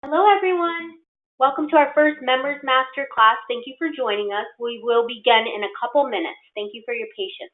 Hello, everyone. Welcome to our first Members Master class. Thank you for joining us. We will begin in a couple minutes. Thank you for your patience.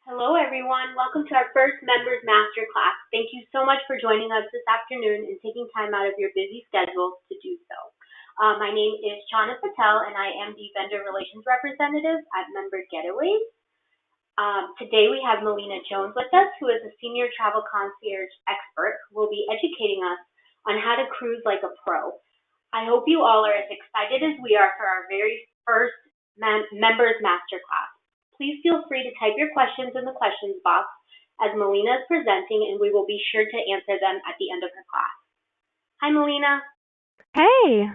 Hello, everyone. Welcome to our first Members Master class. Thank you so much for joining us this afternoon and taking time out of your busy schedule to do so. My name is Chana Patel, and I am the Vendor Relations Representative at Member Getaways. Today we have Melina Jones with us, who is a senior travel concierge expert who will be educating us on how to cruise like a pro. I hope you all are as excited as we are for our very first Members Masterclass. Please feel free to type your questions in the questions box as Melina is presenting, and we will be sure to answer them at the end of her class. Hi, Melina. Hey.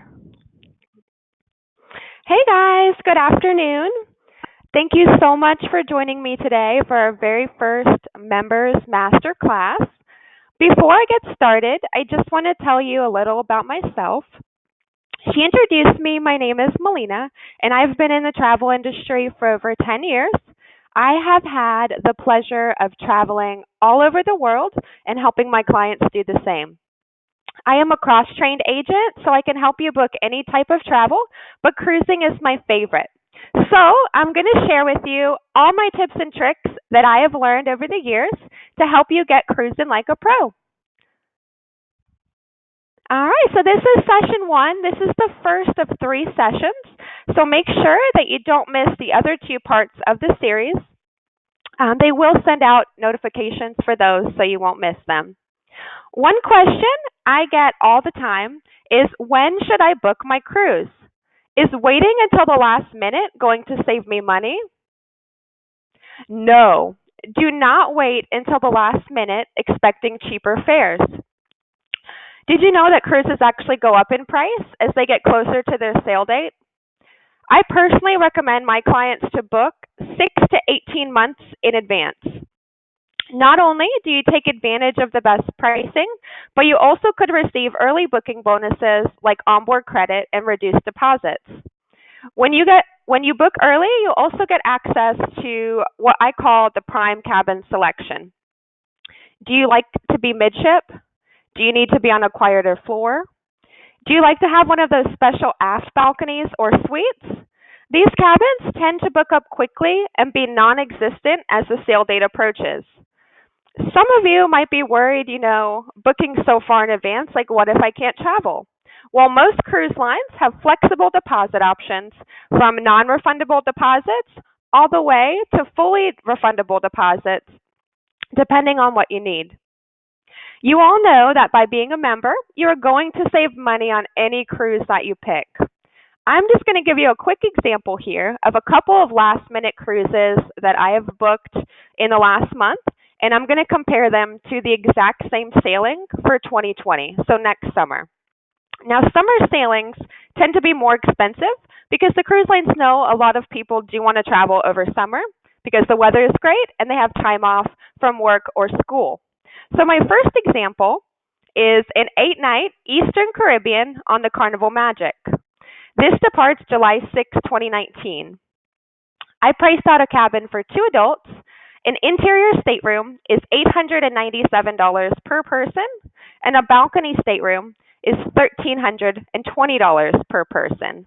Hey guys, good afternoon. Thank you so much for joining me today for our very first Members Master Class. Before I get started, I just want to tell you a little about myself. She introduced me. My name is Melina, and I've been in the travel industry for over 10 years. I have had the pleasure of traveling all over the world and helping my clients do the same. I am a cross-trained agent, so I can help you book any type of travel, but cruising is my favorite. So I'm going to share with you all my tips and tricks that I have learned over the years to help you get cruising like a pro. All right, so this is session one. This is the first of three sessions. So make sure that you don't miss the other two parts of the series. They will send out notifications for those so you won't miss them. One question I get all the time is, when should I book my cruise? Is waiting until the last minute going to save me money? No. Do not wait until the last minute expecting cheaper fares. Did you know that cruises actually go up in price as they get closer to their sail date? I personally recommend my clients to book 6 to 18 months in advance. Not only do you take advantage of the best pricing, but you also could receive early booking bonuses like onboard credit and reduced deposits. When you book early, you also get access to what I call the prime cabin selection. Do you like to be midship? Do you need to be on a quieter floor? Do you like to have one of those special aft balconies or suites? These cabins tend to book up quickly and be non-existent as the sail date approaches. Some of you might be worried, booking so far in advance, like what if I can't travel? Well, most cruise lines have flexible deposit options from non-refundable deposits all the way to fully refundable deposits, depending on what you need. You all know that by being a member, you are going to save money on any cruise that you pick. I'm just going to give you a quick example here of a couple of last-minute cruises that I have booked in the last month, and I'm going to compare them to the exact same sailing for 2020, so next summer. Now, summer sailings tend to be more expensive because the cruise lines know a lot of people do want to travel over summer because the weather is great and they have time off from work or school. So my first example is an 8-night Eastern Caribbean on the Carnival Magic. This departs July 6, 2019. I priced out a cabin for 2 adults. An interior stateroom is $897 per person, and a balcony stateroom is $1,320 per person.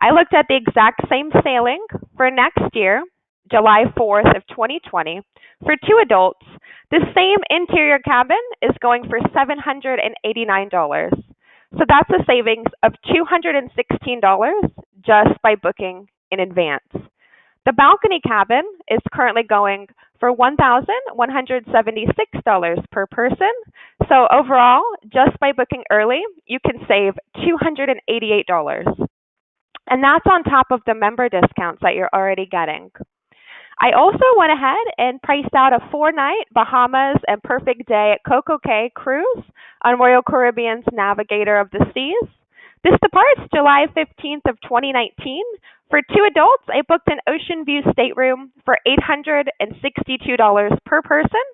I looked at the exact same sailing for next year, July 4th of 2020, for 2 adults. The same interior cabin is going for $789. So that's a savings of $216 just by booking in advance. The balcony cabin is currently going for $1,176 per person. So overall, just by booking early, you can save $288. And that's on top of the member discounts that you're already getting. I also went ahead and priced out a 4-night Bahamas and Perfect Day at Coco Cay cruise on Royal Caribbean's Navigator of the Seas. This departs July 15th of 2019. For 2 adults, I booked an Ocean View stateroom for $862 per person.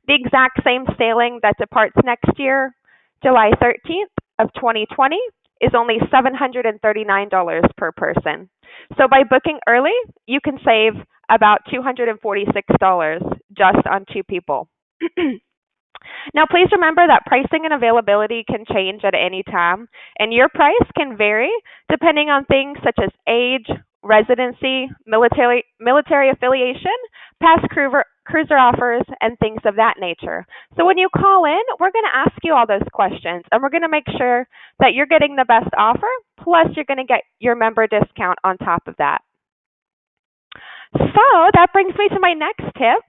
The exact same sailing that departs next year, July 13th of 2020, is only $739 per person. So by booking early, you can save about $246 just on 2 people. Now, please remember that pricing and availability can change at any time, and your price can vary depending on things such as age, residency, military affiliation, past cruiser offers, and things of that nature. So when you call in, we're going to ask you all those questions, and we're going to make sure that you're getting the best offer, plus you're going to get your member discount on top of that. So that brings me to my next tip,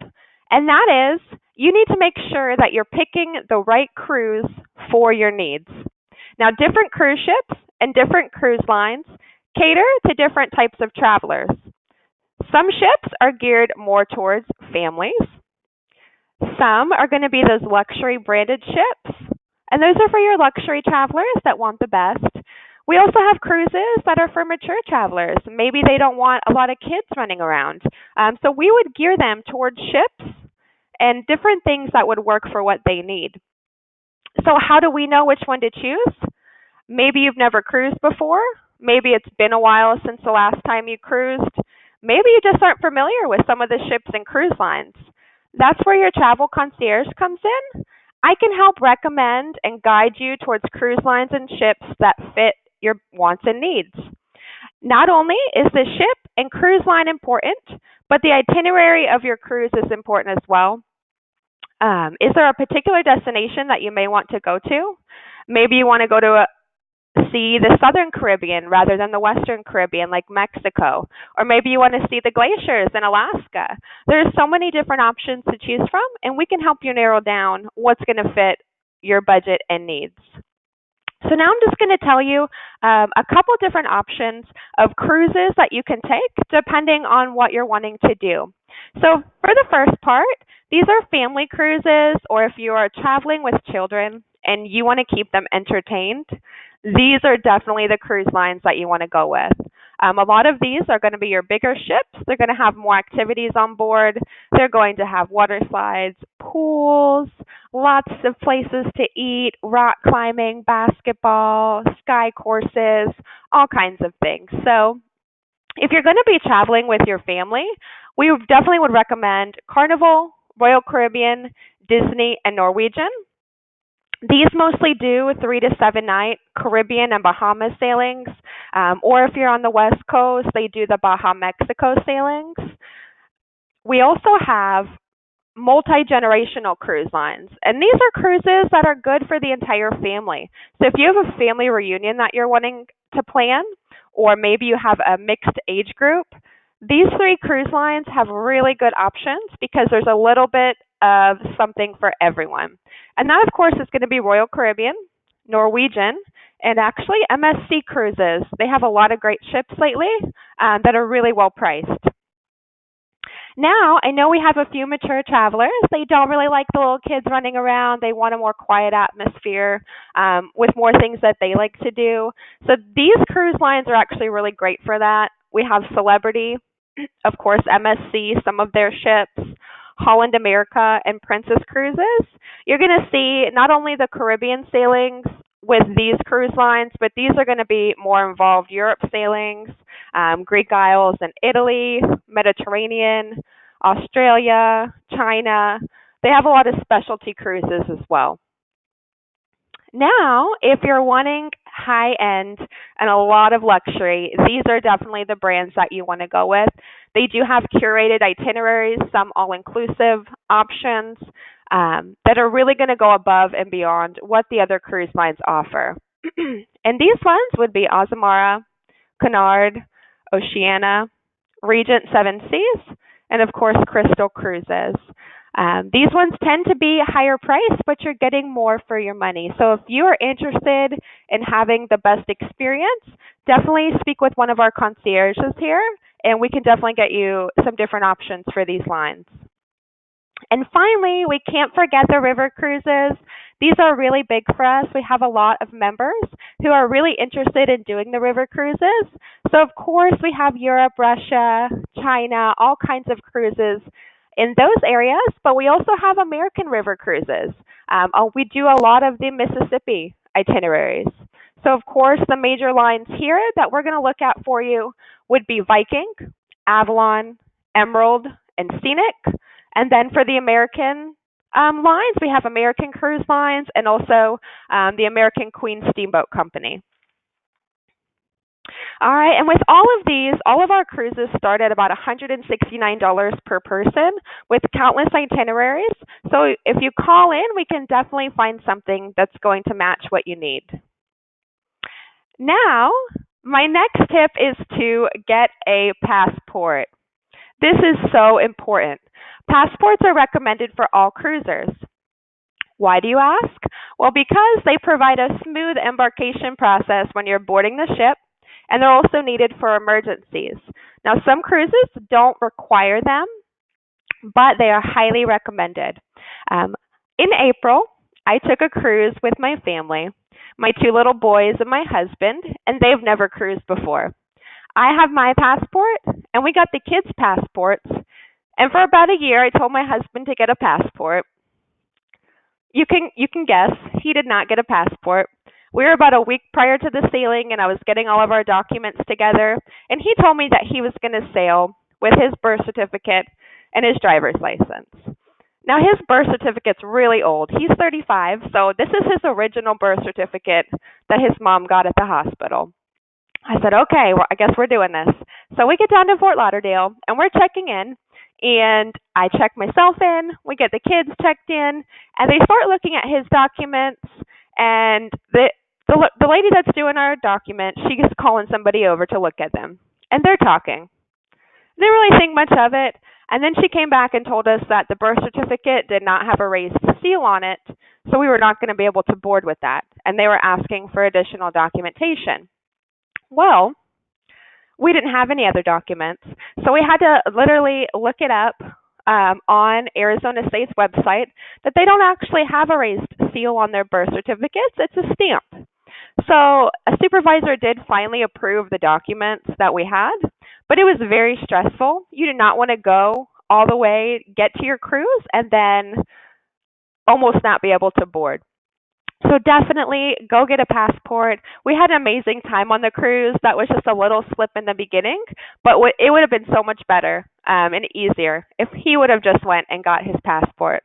and that is you need to make sure that you're picking the right cruise for your needs. Now, different cruise ships and different cruise lines cater to different types of travelers. Some ships are geared more towards families. Some are going to be those luxury branded ships, and those are for your luxury travelers that want the best. We also have cruises that are for mature travelers. Maybe they don't want a lot of kids running around. So we would gear them towards ships and different things that would work for what they need. So how do we know which one to choose? Maybe you've never cruised before. Maybe it's been a while since the last time you cruised. Maybe you just aren't familiar with some of the ships and cruise lines. That's where your travel concierge comes in. I can help recommend and guide you towards cruise lines and ships that fit your wants and needs. Not only is the ship and cruise line important, but the itinerary of your cruise is important as well. Is there a particular destination that you may want to go to? Maybe you want to go to see the Southern Caribbean rather than the Western Caribbean, like Mexico. Or maybe you want to see the glaciers in Alaska. There's so many different options to choose from, and we can help you narrow down what's going to fit your budget and needs. So now I'm just going to tell you a couple different options of cruises that you can take depending on what you're wanting to do. So for the first part, these are family cruises, or if you are traveling with children and you want to keep them entertained, these are definitely the cruise lines that you want to go with. A lot of these are going to be your bigger ships. They're going to have more activities on board. They're going to have water slides, pools, lots of places to eat, rock climbing, basketball, sky courses, all kinds of things. So if you're going to be traveling with your family, we definitely would recommend Carnival, Royal Caribbean, Disney, and Norwegian. These mostly do 3 to 7 night Caribbean and Bahamas sailings, or if you're on the West Coast, they do the Baja Mexico sailings. We also have multi-generational cruise lines, and these are cruises that are good for the entire family. So if you have a family reunion that you're wanting to plan, or maybe you have a mixed age group, these 3 cruise lines have really good options because there's a little bit of something for everyone. And that, of course, is going to be Royal Caribbean, Norwegian, and actually MSC Cruises. They have a lot of great ships lately that are really well priced. Now, I know we have a few mature travelers. They don't really like the little kids running around. They want a more quiet atmosphere with more things that they like to do. So these cruise lines are actually really great for that. We have Celebrity, of course, MSC, some of their ships, Holland America, and Princess Cruises. You're going to see not only the Caribbean sailings with these cruise lines, but these are going to be more involved Europe sailings, Greek Isles and Italy, Mediterranean, Australia, China. They have a lot of specialty cruises as well. Now, if you're wanting high end and a lot of luxury, these are definitely the brands that you want to go with. They do have curated itineraries, some all-inclusive options that are really going to go above and beyond what the other cruise lines offer. And these ones would be Azamara, Cunard, Oceania, Regent Seven Seas, and of course Crystal Cruises. These ones tend to be higher priced, but you're getting more for your money. So if you are interested in having the best experience, definitely speak with one of our concierges here, and we can definitely get you some different options for these lines. And finally, we can't forget the river cruises. These are really big for us. We have a lot of members who are really interested in doing the river cruises. So of course, we have Europe, Russia, China, all kinds of cruises in those areas, but we also have American river cruises. We do a lot of the Mississippi itineraries. So of course, the major lines here that we're going to look at for you would be Viking, Avalon, Emerald, and Scenic. And then for the American lines, we have American Cruise Lines and also the American Queen Steamboat Company. All right, and with all of these, all of our cruises start at about $169 per person with countless itineraries. So if you call in, we can definitely find something that's going to match what you need. Now, my next tip is to get a passport. This is so important. Passports are recommended for all cruisers. Why do you ask? Well, because they provide a smooth embarkation process when you're boarding the ship, and they're also needed for emergencies. Now, some cruises don't require them, but they are highly recommended. In April, I took a cruise with my family, my 2 little boys and my husband, and they've never cruised before. I have my passport, and we got the kids' passports. And for about a year, I told my husband to get a passport. You can guess, he did not get a passport. We were about a week prior to the sailing, and I was getting all of our documents together, and he told me that he was going to sail with his birth certificate and his driver's license. Now, his birth certificate's really old. He's 35, so this is his original birth certificate that his mom got at the hospital. I said, okay, well, I guess we're doing this. So we get down to Fort Lauderdale, and we're checking in, and I check myself in. We get the kids checked in, and they start looking at his documents, and the lady that's doing our document, she's calling somebody over to look at them, and they're talking. Didn't really think much of it, and then she came back and told us that the birth certificate did not have a raised seal on it, so we were not going to be able to board with that, and they were asking for additional documentation. Well, we didn't have any other documents, so we had to literally look it up on Arizona State's website that they don't actually have a raised seal on their birth certificates. It's a stamp. So a supervisor did finally approve the documents that we had, but it was very stressful. You did not want to go all the way, get to your cruise, and then almost not be able to board. So definitely go get a passport. We had an amazing time on the cruise. That was just a little slip in the beginning, but it would have been so much better and easier if he would have just went and got his passport.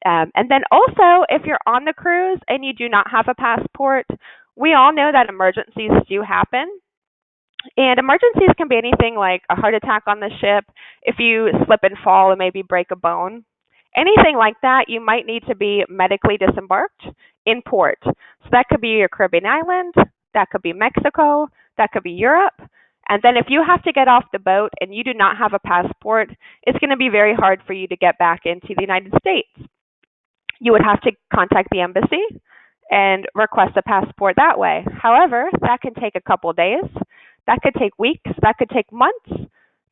And then also, if you're on the cruise and you do not have a passport, we all know that emergencies do happen. And emergencies can be anything like a heart attack on the ship, if you slip and fall and maybe break a bone. Anything like that, you might need to be medically disembarked in port. So that could be your Caribbean island, that could be Mexico, that could be Europe. And then if you have to get off the boat and you do not have a passport, it's going to be very hard for you to get back into the United States. You would have to contact the embassy and request a passport that way. However, that can take a couple days, that could take weeks, that could take months,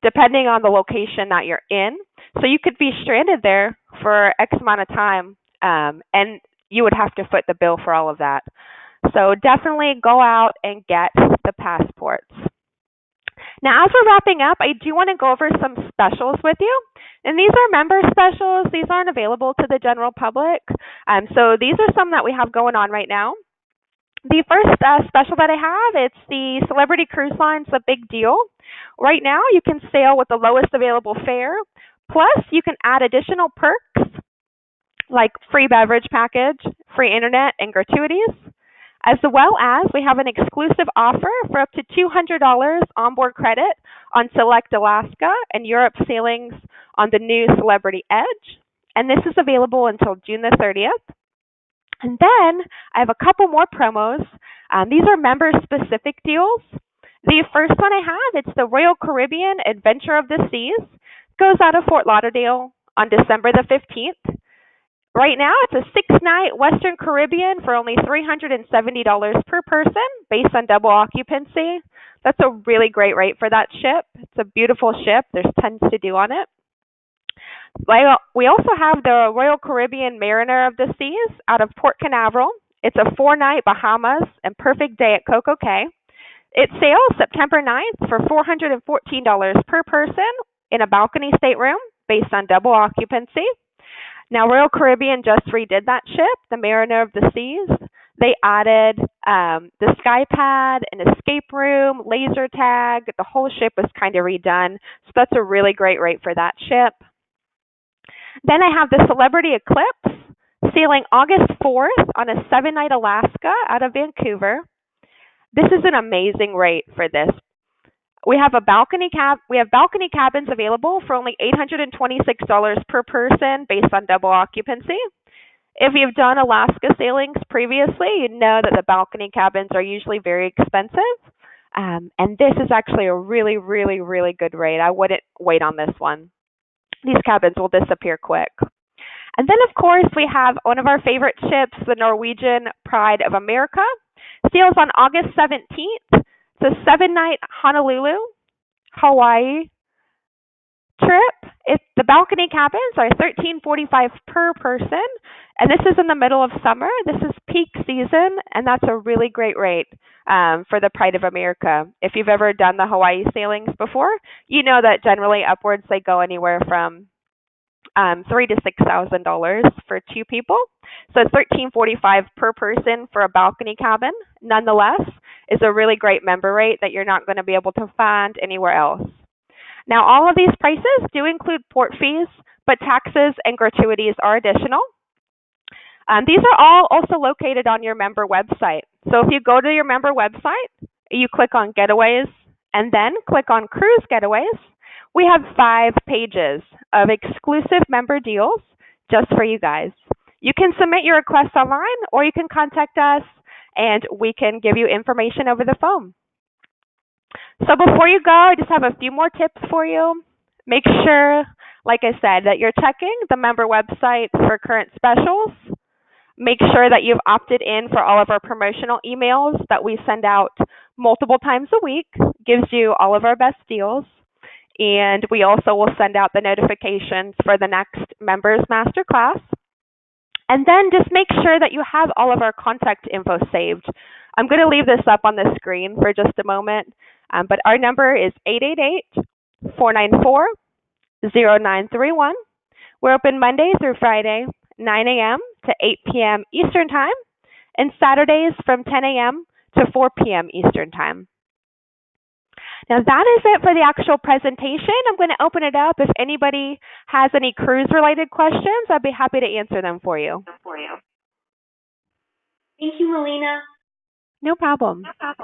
depending on the location that you're in. So you could be stranded there for X amount of time, and you would have to foot the bill for all of that. So definitely go out and get the passports. Now, as we're wrapping up, I do want to go over some specials with you. And these are member specials. These aren't available to the general public. So these are some that we have going on right now. The first special that I have, it's the Celebrity Cruise Lines The Big Deal. Right now, you can sail with the lowest available fare. Plus, you can add additional perks like free beverage package, free internet, and gratuities. As well as we have an exclusive offer for up to $200 onboard credit on select Alaska and Europe sailings on the new Celebrity Edge. And this is available until June the 30th. And then I have a couple more promos. These are member-specific deals. The first one I have, it's the Royal Caribbean Adventure of the Seas. Goes out of Fort Lauderdale on December the 15th. Right now, it's a 6-night Western Caribbean for only $370 per person based on double occupancy. That's a really great rate for that ship. It's a beautiful ship. There's tons to do on it. We also have the Royal Caribbean Mariner of the Seas out of Port Canaveral. It's a 4-night Bahamas and perfect day at Coco Cay. It sails September 9th for $414 per person in a balcony stateroom based on double occupancy. Now, Royal Caribbean just redid that ship, the Mariner of the Seas. They added the sky pad, an escape room, laser tag. The whole ship was kind of redone, so that's a really great rate for that ship. Then I have the Celebrity Eclipse, sailing August 4th on a 7-night Alaska out of Vancouver. This is an amazing rate for this. We have balcony cabins available for only $826 per person based on double occupancy. If you've done Alaska sailings previously, you know that the balcony cabins are usually very expensive. And this is actually a really, really, really good rate. I wouldn't wait on this one. These cabins will disappear quick. And then, of course, we have one of our favorite ships, the Norwegian Pride of America. Sails on August 17th. It's a 7-night Honolulu, Hawaii trip. The balcony cabins are $13.45 per person, and this is in the middle of summer. This is peak season, and that's a really great rate for the Pride of America. If you've ever done the Hawaii sailings before, you know that generally upwards they go anywhere from $3,000 to $6,000 for 2 people. So it's $13.45 per person for a balcony cabin. Nonetheless, is a really great member rate that you're not going to be able to find anywhere else. Now, all of these prices do include port fees, but taxes and gratuities are additional. These are all also located on your member website. So if you go to your member website, you click on Getaways and then click on Cruise Getaways. We have 5 pages of exclusive member deals just for you guys. You can submit your request online or you can contact us and we can give you information over the phone. So before you go, I just have a few more tips for you. Make sure, like I said, that you're checking the member website for current specials. Make sure that you've opted in for all of our promotional emails that we send out multiple times a week. Gives you all of our best deals. And we also will send out the notifications for the next Members Masterclass. And then just make sure that you have all of our contact info saved. I'm going to leave this up on the screen for just a moment, but our number is 888-494-0931. We're open Monday through Friday, 9 a.m. to 8 p.m. Eastern Time, and Saturdays from 10 a.m. to 4 p.m. Eastern Time. Now that is it for the actual presentation. I'm going to open it up. If anybody has any cruise-related questions, I'd be happy to answer them for you. Thank you, Melina. No problem. That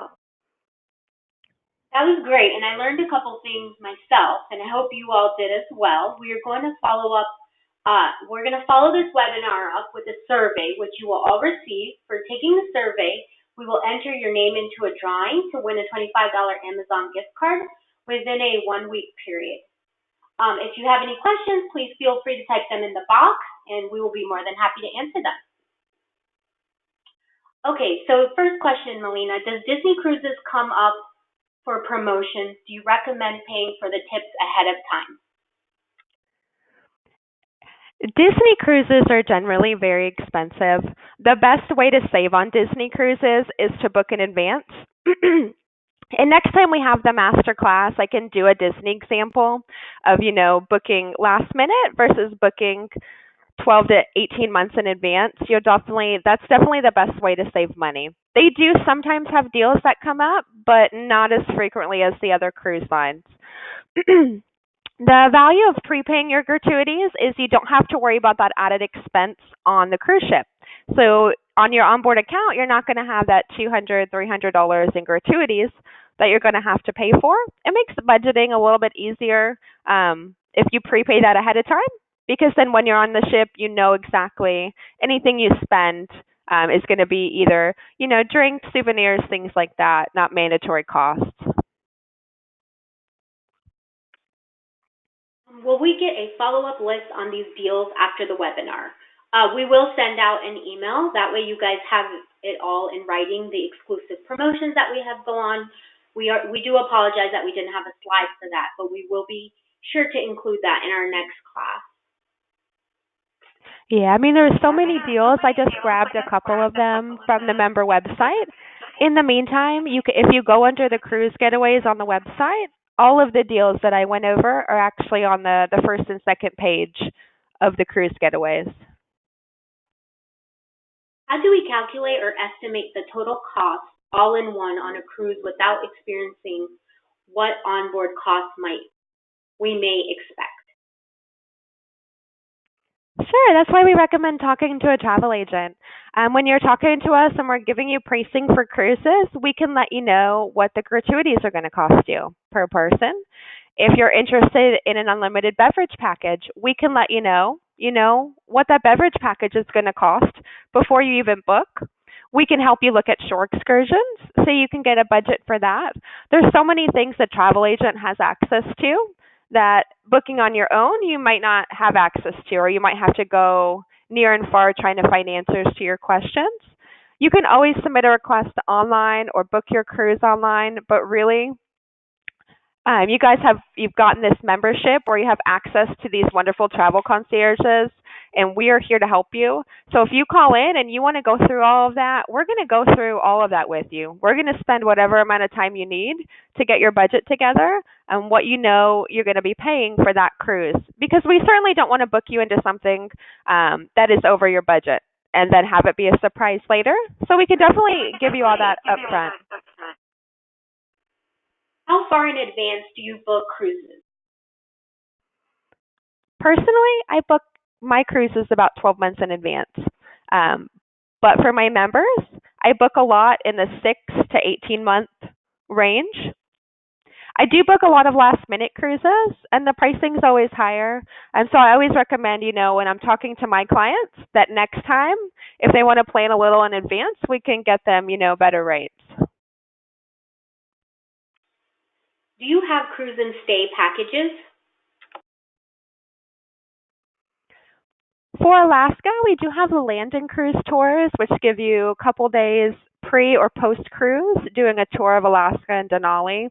was great, and I learned a couple things myself, and I hope you all did as well. We are going to follow up. We're going to follow this webinar up with a survey, which you will all receive. For taking the survey, we will enter your name into a drawing to win a $25 Amazon gift card within a 1-week period. If you have any questions, please feel free to type them in the box, and we will be more than happy to answer them. Okay, so first question, Melina, does Disney Cruises come up for promotions? Do you recommend paying for the tips ahead of time? Disney cruises are generally very expensive. The best way to save on Disney cruises is to book in advance. And next time we have the master class, I can do a Disney example of, booking last minute versus booking 12 to 18 months in advance. That's definitely the best way to save money. They do sometimes have deals that come up, but not as frequently as the other cruise lines. The value of prepaying your gratuities is you don't have to worry about that added expense on the cruise ship. So on your onboard account, you're not going to have that $200, $300 in gratuities that you're going to have to pay for. It makes budgeting a little bit easier if you prepay that ahead of time, because then when you're on the ship, you know exactly anything you spend is going to be either, drinks, souvenirs, things like that, not mandatory costs. Will we get a follow-up list on these deals after the webinar? We will send out an email. That way you guys have it all in writing, the exclusive promotions that we have go on. We do apologize that we didn't have a slide for that, but we will be sure to include that in our next class. Yeah, I mean, there's so many deals. I just grabbed a couple of them from the member website. In the meantime, if you go under the cruise getaways on the website, all of the deals that I went over are actually on the first and second page of the cruise getaways. How do we calculate or estimate the total cost all in one on a cruise without experiencing what onboard costs we may expect? Sure, that's why we recommend talking to a travel agent. When you're talking to us and we're giving you pricing for cruises, we can let you know what the gratuities are going to cost you per person. If you're interested in an unlimited beverage package, we can let you know, what that beverage package is going to cost before you even book. We can help you look at shore excursions so you can get a budget for that. There's so many things that travel agent has access to that booking on your own you might not have access to, or you might have to go near and far trying to find answers to your questions. You can always submit a request online or book your cruise online, but really you've gotten this membership where you have access to these wonderful travel concierges, and we are here to help you. So if you call in and you want to go through all of that, we're going to go through all of that with you. We're going to spend whatever amount of time you need to get your budget together and what you're going to be paying for that cruise, because we certainly don't want to book you into something that is over your budget and then have it be a surprise later. So we can definitely give you all that up front. How far in advance do you book cruises? Personally, I book my cruises about 12 months in advance. But for my members, I book a lot in the 6 to 18 month range. I do book a lot of last minute cruises, and the pricing's always higher. And so I always recommend, when I'm talking to my clients, that next time, if they want to plan a little in advance, we can get them, better rates. Do you have cruise and stay packages? For Alaska, we do have the land and cruise tours, which give you a couple days pre or post cruise doing a tour of Alaska and Denali.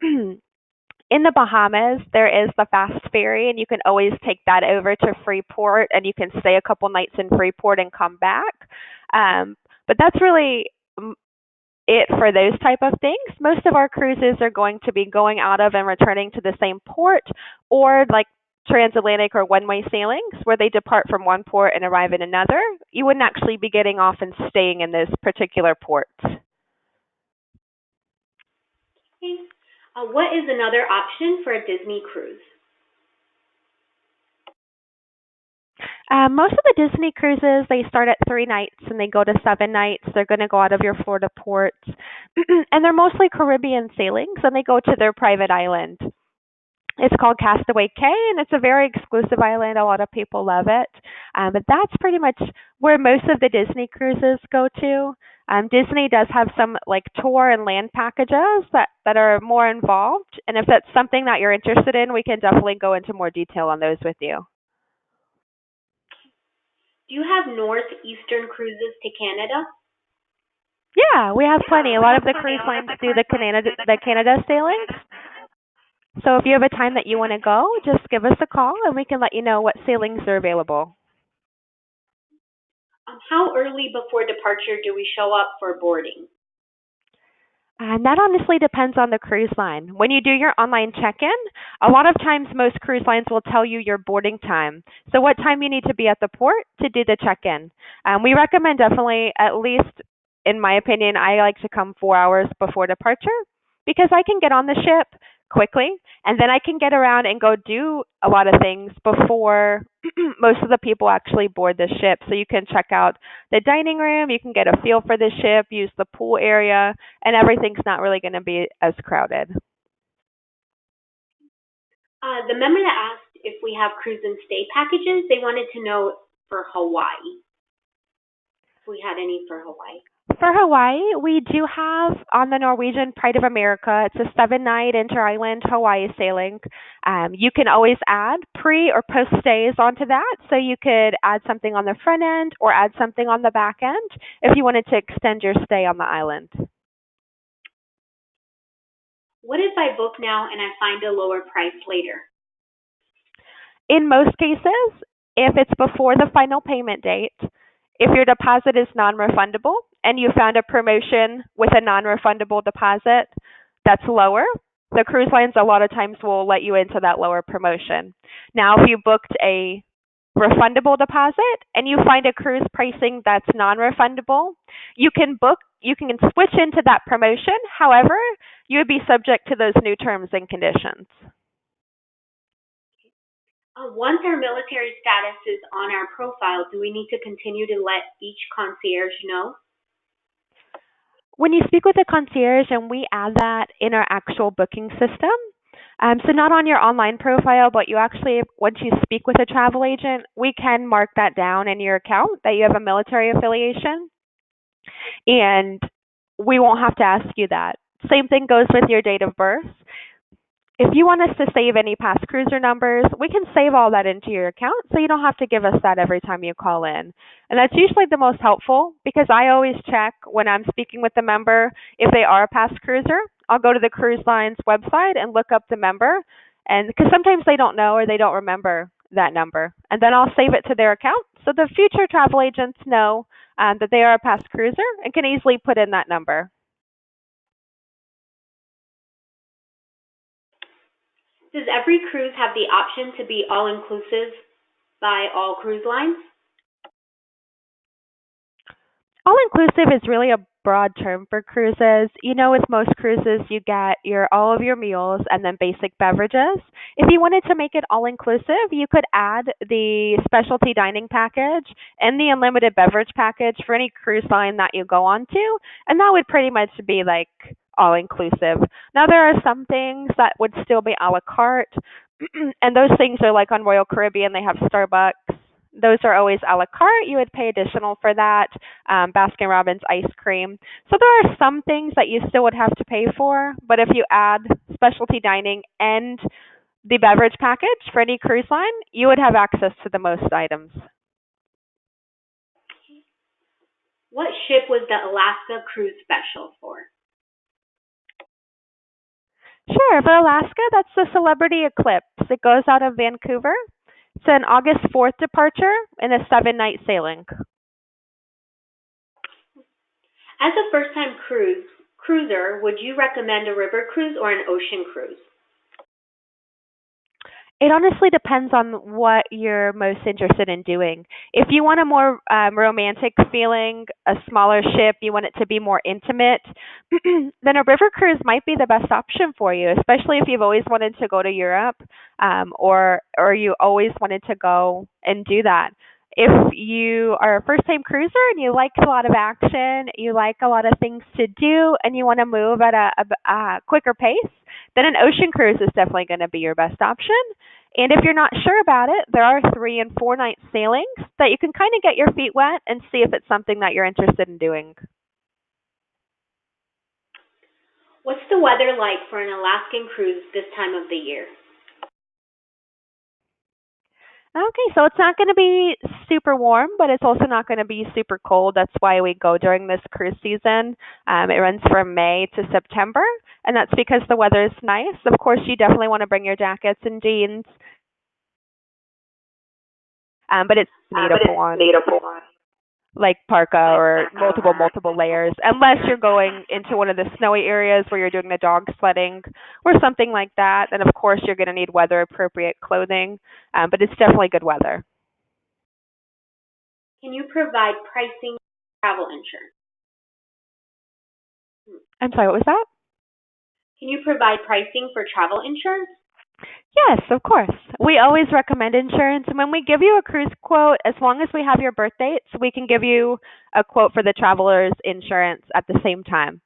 In the Bahamas, there is the fast ferry, and you can always take that over to Freeport, and you can stay a couple nights in Freeport and come back. But that's really it for those type of things. Most of our cruises are going to be going out of and returning to the same port, or like transatlantic or one-way sailings where they depart from one port and arrive in another. You wouldn't actually be getting off and staying in those particular ports. Okay. What is another option for a Disney cruise? Most of the Disney cruises, they start at 3 nights and they go to 7 nights. They're going to go out of your Florida ports. And they're mostly Caribbean sailings, and they go to their private island. It's called Castaway Cay, and it's a very exclusive island. A lot of people love it. But that's pretty much where most of the Disney cruises go to. Disney does have some tour and land packages that are more involved. And if that's something that you're interested in, we can definitely go into more detail on those with you. Do you have northeastern cruises to Canada? Yeah, we have plenty. A lot of the cruise lines do the Canada sailings. So if you have a time that you want to go, just give us a call and we can let you know what sailings are available. How early before departure do we show up for boarding? And that honestly depends on the cruise line. When you do your online check-in, a lot of times most cruise lines will tell you your boarding time. So what time you need to be at the port to do the check-in. We recommend definitely at least, in my opinion, I like to come 4 hours before departure because I can get on the ship quickly and then I can get around and go do a lot of things before most of the people actually board the ship. So you can check out the dining room, you can get a feel for the ship, use the pool area, and everything's not really going to be as crowded. The member that asked if we have cruise and stay packages, they wanted to know for Hawaii, if we had any for Hawaii. For Hawaii, we do have on the Norwegian Pride of America, it's a 7-night inter-island Hawaii sailing. You can always add pre or post stays onto that. So you could add something on the front end or add something on the back end if you wanted to extend your stay on the island. What if I book now and I find a lower price later? In most cases, if it's before the final payment date, if your deposit is non-refundable and you found a promotion with a non-refundable deposit that's lower, the cruise lines a lot of times will let you into that lower promotion. Now, if you booked a refundable deposit and you find a cruise pricing that's non-refundable, you can switch into that promotion. However, you would be subject to those new terms and conditions. Once our military status is on our profile, do we need to continue to let each concierge know? When you speak with a concierge, and we add that in our actual booking system, so not on your online profile, but you actually, once you speak with a travel agent, we can mark that down in your account that you have a military affiliation, and we won't have to ask you that. Same thing goes with your date of birth. If you want us to save any past cruiser numbers, we can save all that into your account so you don't have to give us that every time you call in. And that's usually the most helpful because I always check when I'm speaking with the member if they are a past cruiser. I'll go to the cruise line's website and look up the member, and because sometimes they don't know or they don't remember that number. And then I'll save it to their account so the future travel agents know that they are a past cruiser and can easily put in that number. Does every cruise have the option to be all-inclusive by all cruise lines? All-inclusive is really a broad term for cruises. You know, with most cruises, you get all of your meals and then basic beverages. If you wanted to make it all-inclusive, you could add the specialty dining package and the unlimited beverage package for any cruise line that you go on to, and that would pretty much be like all-inclusive. Now, there are some things that would still be a la carte, and those things are like on Royal Caribbean, they have Starbucks. Those are always a la carte. You would pay additional for that, Baskin Robbins ice cream. So there are some things that you still would have to pay for, but if you add specialty dining and the beverage package for any cruise line, you would have access to the most items. What ship was the Alaska cruise special for? Sure, for Alaska, that's the Celebrity Eclipse. It goes out of Vancouver. It's an August 4th departure and a 7-night sailing. As a first-time cruiser, would you recommend a river cruise or an ocean cruise? It honestly depends on what you're most interested in doing. If you want a more romantic feeling, a smaller ship, you want it to be more intimate, then a river cruise might be the best option for you, especially if you've always wanted to go to Europe or you always wanted to go and do that. If you are a first-time cruiser and you like a lot of action, you like a lot of things to do, and you want to move at a quicker pace, then an ocean cruise is definitely going to be your best option. And if you're not sure about it, there are 3- and 4-night sailings that you can kind of get your feet wet and see if it's something that you're interested in doing. What's the weather like for an Alaskan cruise this time of the year? Okay, so it's not going to be super warm, but it's also not going to be super cold. That's why we go during this cruise season. It runs from May to September, and that's because the weather is nice. Of course, you definitely want to bring your jackets and jeans, but it's need a full on like parka or multiple layers, unless you're going into one of the snowy areas where you're doing the dog sledding or something like that. Then of course you're going to need weather appropriate clothing, but it's definitely good weather. Can you provide pricing for travel insurance? I'm sorry, what was that? Can you provide pricing for travel insurance? Yes, of course. We always recommend insurance, and when we give you a cruise quote, as long as we have your birth dates, we can give you a quote for the traveler's insurance at the same time.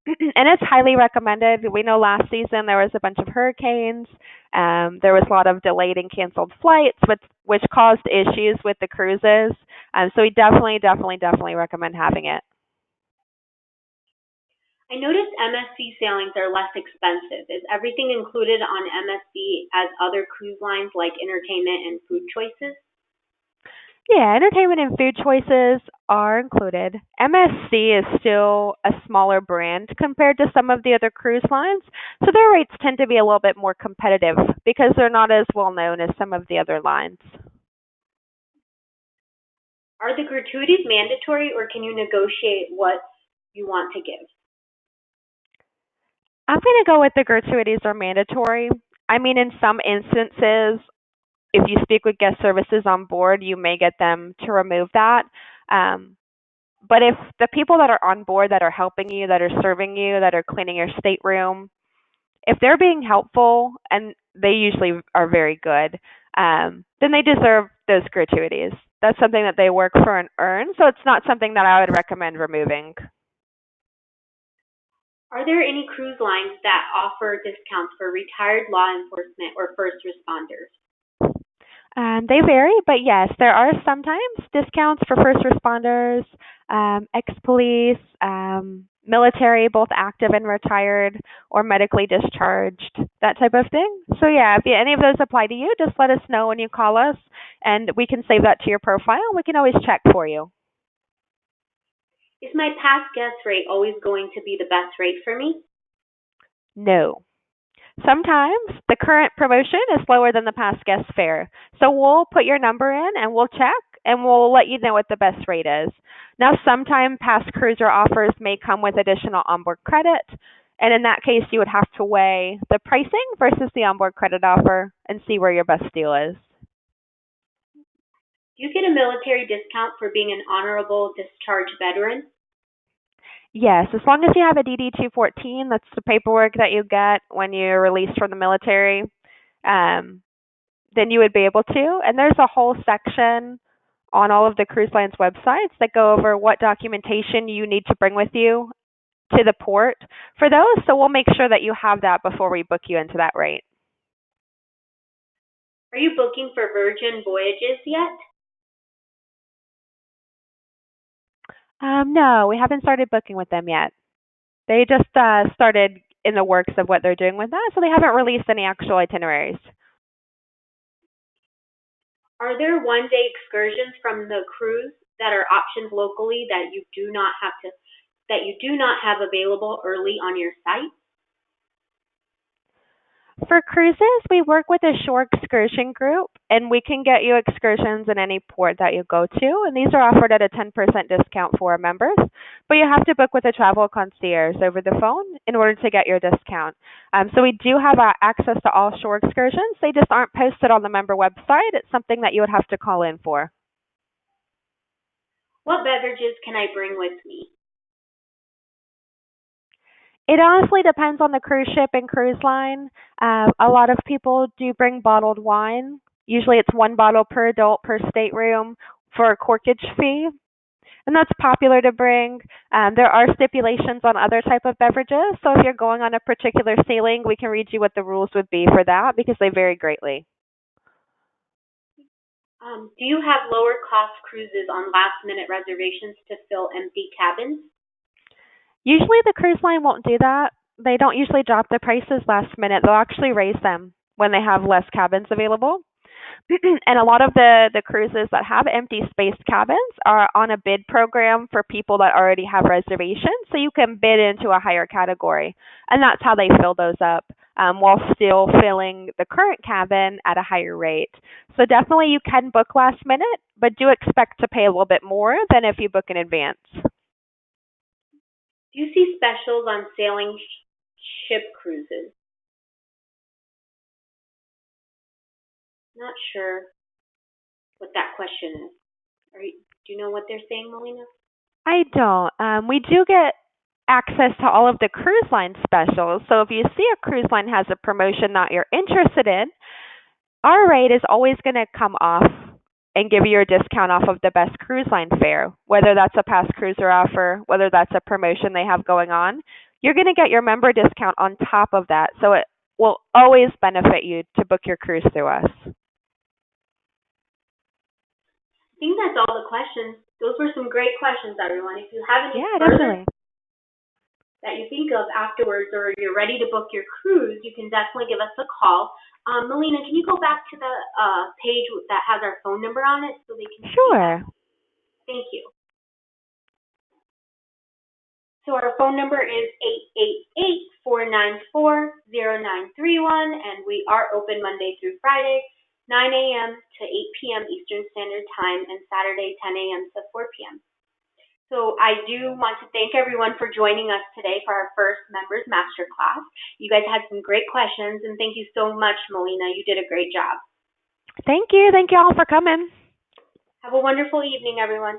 And it's highly recommended. We know last season there was a bunch of hurricanes. There was a lot of delayed and canceled flights, which caused issues with the cruises. So we definitely recommend having it. I noticed MSC sailings are less expensive. Is everything included on MSC as other cruise lines like entertainment and food choices? Yeah, entertainment and food choices are included. MSC is still a smaller brand compared to some of the other cruise lines, so their rates tend to be a little bit more competitive because they're not as well known as some of the other lines. Are the gratuities mandatory, or can you negotiate what you want to give? I'm going to go with the gratuities are mandatory. I mean, in some instances, if you speak with guest services on board, you may get them to remove that. But if the people that are on board that are helping you, that are serving you, that are cleaning your stateroom, if they're being helpful, and they usually are very good, then they deserve those gratuities. That's something that they work for and earn, so it's not something that I would recommend removing. Are there any cruise lines that offer discounts for retired law enforcement or first responders? They vary, but yes, there are sometimes discounts for first responders, ex-police, military, both active and retired, or medically discharged, that type of thing. So yeah, if any of those apply to you, just let us know when you call us, and we can save that to your profile. We can always check for you. Is my past guest rate always going to be the best rate for me? No. Sometimes the current promotion is lower than the past guest fare. So we'll put your number in and we'll check and we'll let you know what the best rate is. Now, sometimes past cruiser offers may come with additional onboard credit. And in that case, you would have to weigh the pricing versus the onboard credit offer and see where your best deal is. Do you get a military discount for being an honorable discharge veteran? Yes, as long as you have a DD-214, that's the paperwork that you get when you're released from the military, then you would be able to. And there's a whole section on all of the cruise lines' websites that go over what documentation you need to bring with you to the port for those. So we'll make sure that you have that before we book you into that rate. Are you booking for Virgin Voyages yet? No, we haven't started booking with them yet. They just started in the works of what they're doing with that, so they haven't released any actual itineraries. Are there one-day excursions from the cruise that are options locally that you do not have available early on your site? For cruises, we work with a shore excursion group, and we can get you excursions in any port that you go to, and these are offered at a 10% discount for our members, but you have to book with a travel concierge over the phone in order to get your discount. So we do have access to all shore excursions. They just aren't posted on the member website. It's something that you would have to call in for. What beverages can I bring with me? It honestly depends on the cruise ship and cruise line. A lot of people do bring bottled wine. Usually it's one bottle per adult per stateroom for a corkage fee. And that's popular to bring. There are stipulations on other type of beverages. So if you're going on a particular sailing, we can read you what the rules would be for that because they vary greatly. Do you have lower cost cruises on last minute reservations to fill empty cabins? Usually the cruise line won't do that. They don't usually drop the prices last minute. They'll actually raise them when they have less cabins available. And a lot of the cruises that have empty space cabins are on a bid program for people that already have reservations, so you can bid into a higher category, and that's how they fill those up, while still filling the current cabin at a higher rate. So definitely you can book last minute, but do expect to pay a little bit more than if you book in advance. Do you see specials on sailing ship cruises? Not sure what that question is. Do you know what they're saying, Melina? I don't. We do get access to all of the cruise line specials. So if you see a cruise line has a promotion that you're interested in, our rate is always going to come off and give you a discount off of the best cruise line fare, whether that's a past cruiser offer, whether that's a promotion they have going on. You're going to get your member discount on top of that. So it will always benefit you to book your cruise through us. I think that's all the questions. Those were some great questions, everyone. If you have any Definitely. that you think of afterwards, or you're ready to book your cruise, you can definitely give us a call. Melina, can you go back to the page that has our phone number on it so they can see Sure. that? Thank you. So our phone number is 888-494-0931, and we are open Monday through Friday, 9 a.m. to 8 p.m. Eastern Standard Time, and Saturday, 10 a.m. to 4 p.m. So I do want to thank everyone for joining us today for our first Members Masterclass. You guys had some great questions, and thank you so much, Melina. You did a great job. Thank you. Thank you all for coming. Have a wonderful evening, everyone.